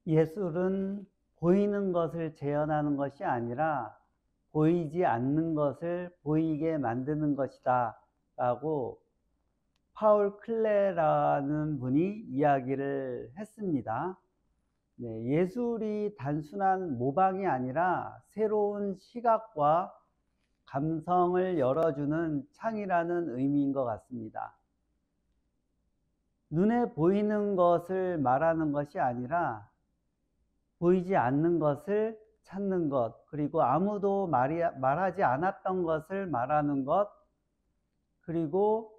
예술은 보이는 것을 재현하는 것이 아니라 보이지 않는 것을 보이게 만드는 것이다 라고 파울 클레라는 분이 이야기를 했습니다. 네, 예술이 단순한 모방이 아니라 새로운 시각과 감성을 열어주는 창이라는 의미인 것 같습니다. 눈에 보이는 것을 말하는 것이 아니라 보이지 않는 것을 찾는 것, 그리고 아무도 말하지 않았던 것을 말하는 것, 그리고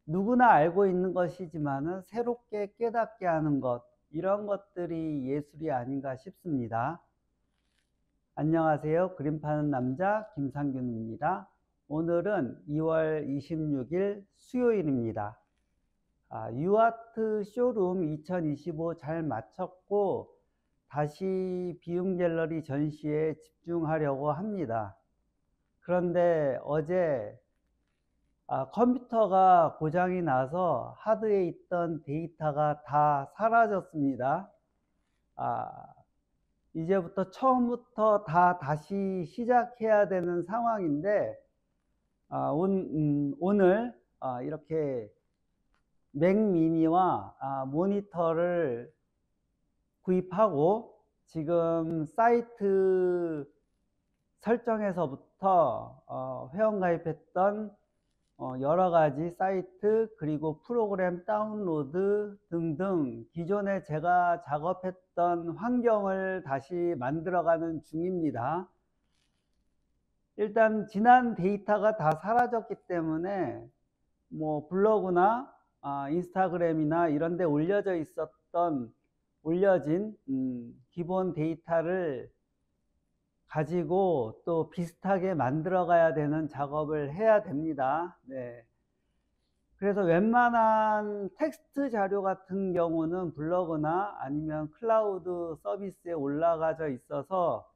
누구나 알고 있는 것이지만은 새롭게 깨닫게 하는 것, 이런 것들이 예술이 아닌가 싶습니다. 안녕하세요. 그림 파는 남자 김상균입니다. 오늘은 2월 26일 수요일입니다. 유아트 쇼룸 2025 잘 마쳤고 다시 비움 갤러리 전시에 집중하려고 합니다. 그런데 어제 컴퓨터가 고장이 나서 하드에 있던 데이터가 다 사라졌습니다. 이제부터 처음부터 다시 시작해야 되는 상황인데 오늘 이렇게 맥 미니와 모니터를 구입하고 지금 사이트 설정에서부터 회원가입했던 여러가지 사이트, 그리고 프로그램 다운로드 등등 기존에 제가 작업했던 환경을 다시 만들어가는 중입니다. 일단 지난 데이터가 다 사라졌기 때문에 뭐 블로그나 인스타그램이나 이런 데 올려진 기본 데이터를 가지고 또 비슷하게 만들어 가야 되는 작업을 해야 됩니다. 네. 그래서 웬만한 텍스트 자료 같은 경우는 블로그나 아니면 클라우드 서비스에 올라가져 있어서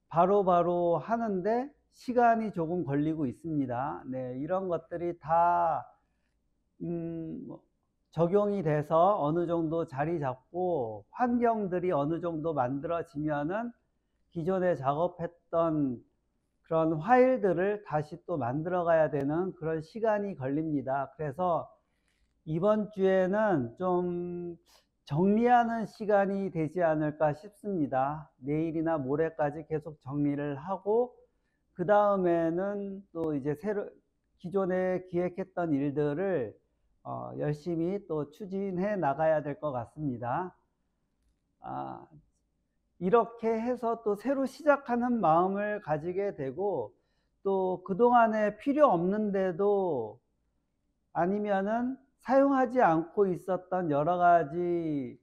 바로바로 하는데 시간이 조금 걸리고 있습니다. 네, 이런 것들이 다 적용이 돼서 어느 정도 자리 잡고 환경들이 어느 정도 만들어지면은 기존에 작업했던 그런 파일들을 다시 또 만들어 가야 되는 그런 시간이 걸립니다. 그래서 이번 주에는 좀 정리하는 시간이 되지 않을까 싶습니다. 내일이나 모레까지 계속 정리를 하고 그 다음에는 또 이제 기존에 기획했던 일들을 열심히 또 추진해 나가야 될 것 같습니다. 이렇게 해서 또 새로 시작하는 마음을 가지게 되고, 또 그동안에 필요 없는데도 아니면은 사용하지 않고 있었던 여러 가지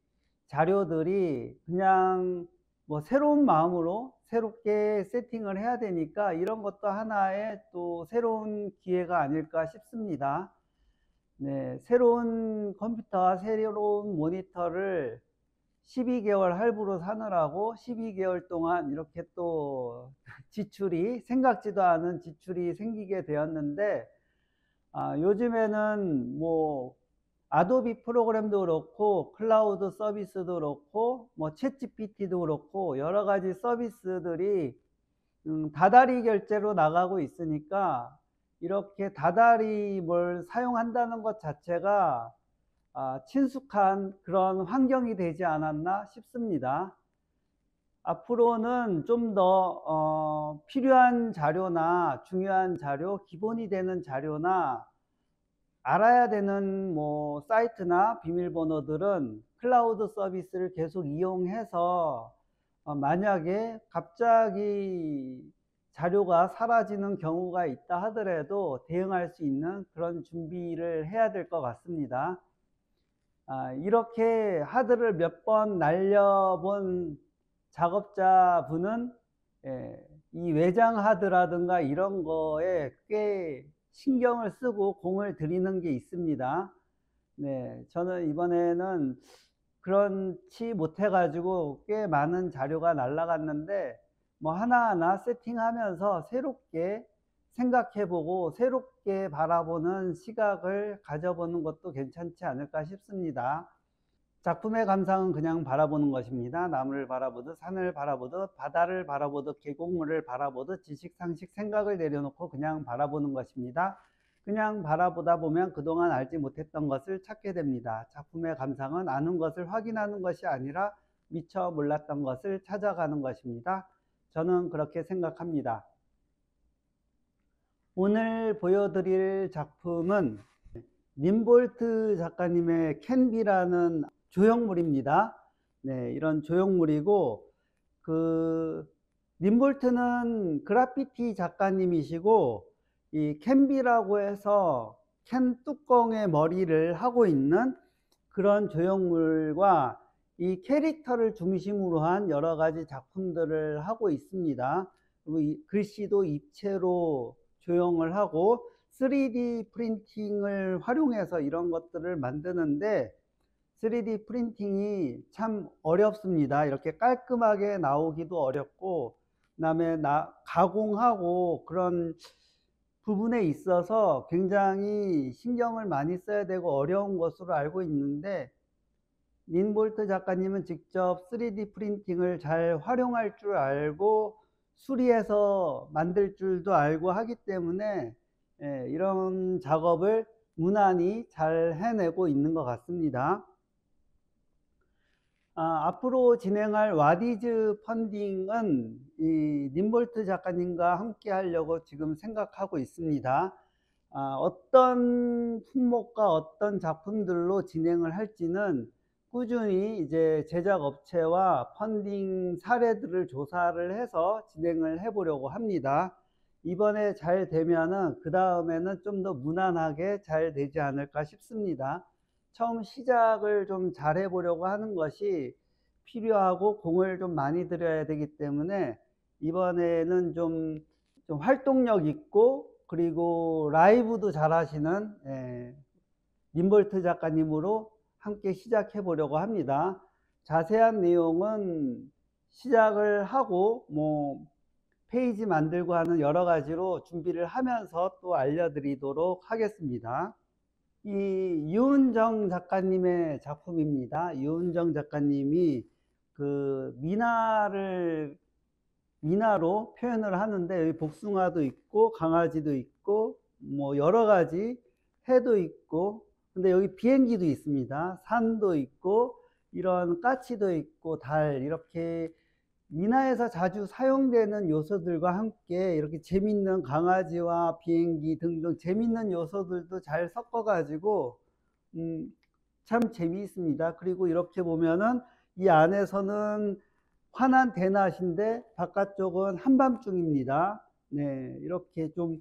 자료들이 그냥 뭐 새로운 마음으로 새롭게 세팅을 해야 되니까 이런 것도 하나의 또 새로운 기회가 아닐까 싶습니다. 네, 새로운 컴퓨터와 새로운 모니터를 12개월 할부로 사느라고 12개월 동안 이렇게 또 생각지도 않은 지출이 생기게 되었는데, 요즘에는 뭐 아도비 프로그램도 그렇고 클라우드 서비스도 그렇고 뭐 챗GPT도 그렇고 여러 가지 서비스들이 다달이 결제로 나가고 있으니까 이렇게 다달이 뭘 사용한다는 것 자체가 친숙한 그런 환경이 되지 않았나 싶습니다. 앞으로는 좀 더 필요한 자료나 중요한 자료, 기본이 되는 자료나 알아야 되는 뭐 사이트나 비밀번호들은 클라우드 서비스를 계속 이용해서 만약에 갑자기 자료가 사라지는 경우가 있다 하더라도 대응할 수 있는 그런 준비를 해야 될 것 같습니다. 이렇게 하드를 몇 번 날려본 작업자분은 이 외장 하드라든가 이런 거에 꽤 신경을 쓰고 공을 들이는 게 있습니다. 네, 저는 이번에는 그렇지 못해 가지고 꽤 많은 자료가 날라갔는데 뭐 하나하나 세팅하면서 새롭게 생각해보고 새롭게 바라보는 시각을 가져보는 것도 괜찮지 않을까 싶습니다. 작품의 감상은 그냥 바라보는 것입니다. 나무를 바라보듯 산을 바라보듯 바다를 바라보듯 계곡물을 바라보듯 지식, 상식, 생각을 내려놓고 그냥 바라보는 것입니다. 그냥 바라보다 보면 그동안 알지 못했던 것을 찾게 됩니다. 작품의 감상은 아는 것을 확인하는 것이 아니라 미처 몰랐던 것을 찾아가는 것입니다. 저는 그렇게 생각합니다. 오늘 보여드릴 작품은 림볼트 작가님의 캔비라는 조형물입니다. 네, 이런 조형물이고, 림볼트는 그래피티 작가님이시고, 이 캔비라고 해서 캔 뚜껑의 머리를 하고 있는 그런 조형물과 이 캐릭터를 중심으로 한 여러 가지 작품들을 하고 있습니다. 그리고 이 글씨도 입체로 조형을 하고 3D 프린팅을 활용해서 이런 것들을 만드는데 3D 프린팅이 참 어렵습니다. 이렇게 깔끔하게 나오기도 어렵고 그다음에 가공하고 그런 부분에 있어서 굉장히 신경을 많이 써야 되고 어려운 것으로 알고 있는데 린볼트 작가님은 직접 3D 프린팅을 잘 활용할 줄 알고 수리해서 만들 줄도 알고 하기 때문에 이런 작업을 무난히 잘 해내고 있는 것 같습니다. 앞으로 진행할 와디즈 펀딩은 이 림볼트 작가님과 함께 하려고 지금 생각하고 있습니다. 어떤 품목과 어떤 작품들로 진행을 할지는 꾸준히 이제 제작 업체와 펀딩 사례들을 조사를 해서 진행을 해 보려고 합니다. 이번에 잘 되면은 그 다음에는 좀 더 무난하게 잘 되지 않을까 싶습니다. 처음 시작을 좀 잘 해보려고 하는 것이 필요하고 공을 좀 많이 들여야 되기 때문에 이번에는 좀 활동력 있고 그리고 라이브도 잘 하시는 림볼트 작가님으로 함께 시작해 보려고 합니다. 자세한 내용은 시작을 하고 페이지 만들고 하는 여러 가지로 준비를 하면서 또 알려드리도록 하겠습니다. 이 유은정 작가님의 작품입니다. 유은정 작가님이 미나로 표현을 하는데 여기 복숭아도 있고 강아지도 있고 여러 가지 해도 있고 근데 여기 비행기도 있습니다. 산도 있고 이런 까치도 있고 달 이렇게 미나에서 자주 사용되는 요소들과 함께 이렇게 재밌는 강아지와 비행기 등등 재밌는 요소들도 잘 섞어 가지고 참 재미있습니다. 그리고 이렇게 보면은 이 안에서는 환한 대낮인데 바깥쪽은 한밤중입니다. 네, 이렇게 좀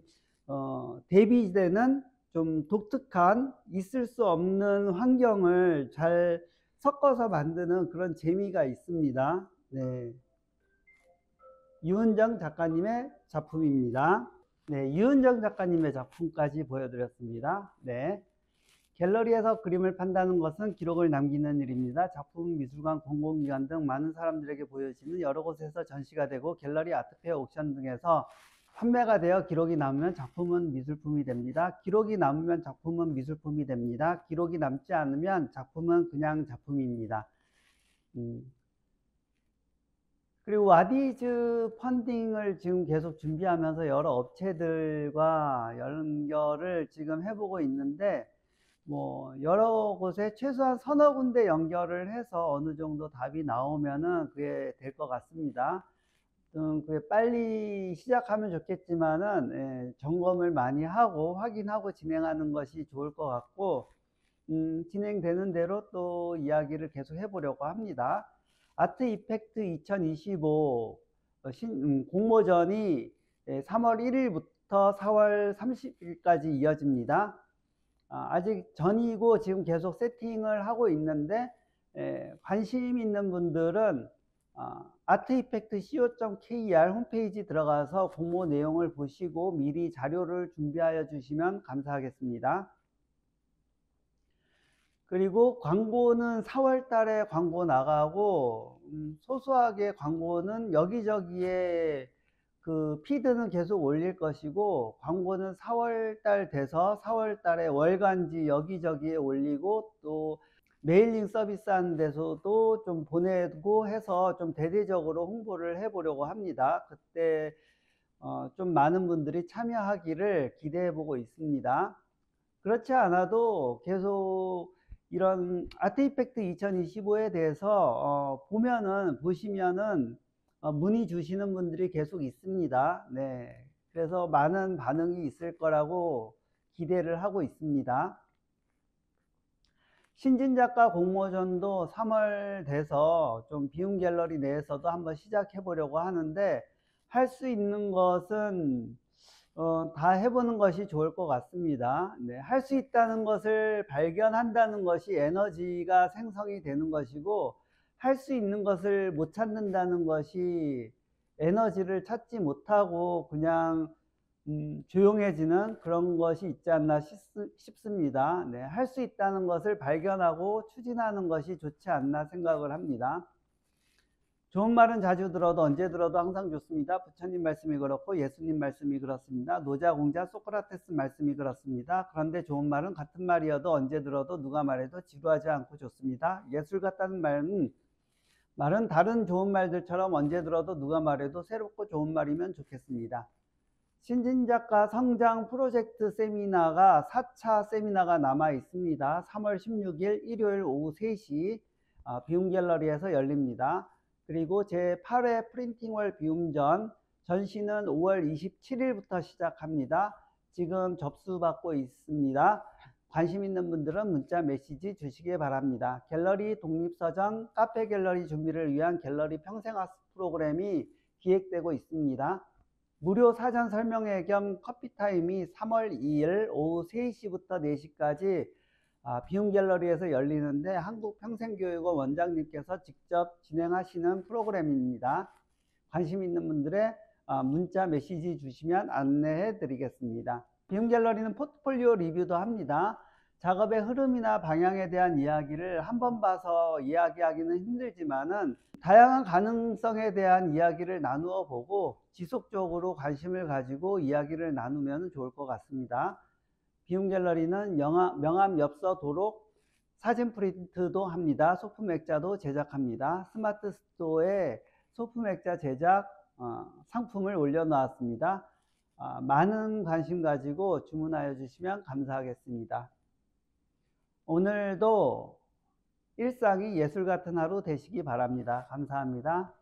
대비되는 좀 독특한 있을 수 없는 환경을 잘 섞어서 만드는 그런 재미가 있습니다. 네. 유은정 작가님의 작품입니다. 네, 유은정 작가님의 작품까지 보여드렸습니다. 네. 갤러리에서 그림을 판다는 것은 기록을 남기는 일입니다. 작품, 미술관, 공공기관 등 많은 사람들에게 보여지는 여러 곳에서 전시가 되고 갤러리, 아트페어, 옥션 등에서 판매가 되어 기록이 남으면 작품은 미술품이 됩니다. 기록이 남으면 작품은 미술품이 됩니다. 기록이 남지 않으면 작품은 그냥 작품입니다. 그리고 와디즈 펀딩을 지금 계속 준비하면서 여러 업체들과 연결을 지금 해보고 있는데 여러 곳에 최소한 서너 군데 연결을 해서 어느 정도 답이 나오면은 그게 될 것 같습니다. 그게 빨리 시작하면 좋겠지만은 점검을 많이 하고 확인하고 진행하는 것이 좋을 것 같고 진행되는 대로 또 이야기를 계속 해보려고 합니다. 아트 이펙트 2025 공모전이 3월 1일부터 4월 30일까지 이어집니다. 아직 전이고 지금 계속 세팅을 하고 있는데 관심 있는 분들은 artifact.co.kr 홈페이지 들어가서 공모 내용을 보시고 미리 자료를 준비하여 주시면 감사하겠습니다. 그리고 광고는 4월 달에 광고 나가고 소소하게 광고는 여기저기에 피드는 계속 올릴 것이고 광고는 4월 달 돼서 4월 달에 월간지 여기저기에 올리고 또 메일링 서비스 하는 데서도 좀 보내고 해서 좀 대대적으로 홍보를 해 보려고 합니다. 그때 좀 많은 분들이 참여하기를 기대해 보고 있습니다. 그렇지 않아도 계속 이런 아트이펙트 2025에 대해서 보시면은 문의 주시는 분들이 계속 있습니다. 네. 그래서 많은 반응이 있을 거라고 기대를 하고 있습니다. 신진작가 공모전도 3월 돼서 좀 비움 갤러리 내에서도 한번 시작해 보려고 하는데, 할 수 있는 것은 다 해보는 것이 좋을 것 같습니다. 네, 할 수 있다는 것을 발견한다는 것이 에너지가 생성이 되는 것이고, 할 수 있는 것을 못 찾는다는 것이 에너지를 찾지 못하고 그냥 조용해지는 그런 것이 있지 않나 싶습니다. 네, 할 수 있다는 것을 발견하고 추진하는 것이 좋지 않나 생각을 합니다. 좋은 말은 자주 들어도 언제 들어도 항상 좋습니다. 부처님 말씀이 그렇고 예수님 말씀이 그렇습니다. 노자, 공자, 소크라테스 말씀이 그렇습니다. 그런데 좋은 말은 같은 말이어도 언제 들어도 누가 말해도 지루하지 않고 좋습니다. 예술 같다는 말은 다른 좋은 말들처럼 언제 들어도 누가 말해도 새롭고 좋은 말이면 좋겠습니다. 신진작가 성장 프로젝트 세미나가 4차 세미나가 남아 있습니다. 3월 16일 일요일 오후 3시 비움 갤러리에서 열립니다. 그리고 제8회 프린팅월 비움전 전시는 5월 27일부터 시작합니다. 지금 접수받고 있습니다. 관심 있는 분들은 문자 메시지 주시기 바랍니다. 갤러리 독립서점 카페 갤러리 준비를 위한 갤러리 평생학습 프로그램이 기획되고 있습니다. 무료 사전 설명회 겸 커피타임이 3월 2일 오후 3시부터 4시까지 비움 갤러리에서 열리는데, 한국평생교육원 원장님께서 직접 진행하시는 프로그램입니다. 관심 있는 분들의 문자 메시지 주시면 안내해 드리겠습니다. 비움 갤러리는 포트폴리오 리뷰도 합니다. 작업의 흐름이나 방향에 대한 이야기를 한 번 봐서 이야기하기는 힘들지만은 다양한 가능성에 대한 이야기를 나누어 보고 지속적으로 관심을 가지고 이야기를 나누면 좋을 것 같습니다. 비움 갤러리는 명함, 엽서, 도록, 사진 프린트도 합니다. 소품 액자도 제작합니다. 스마트 스토어에 소품 액자 제작 상품을 올려놓았습니다. 많은 관심 가지고 주문하여 주시면 감사하겠습니다. 오늘도 일상이 예술 같은 하루 되시기 바랍니다. 감사합니다.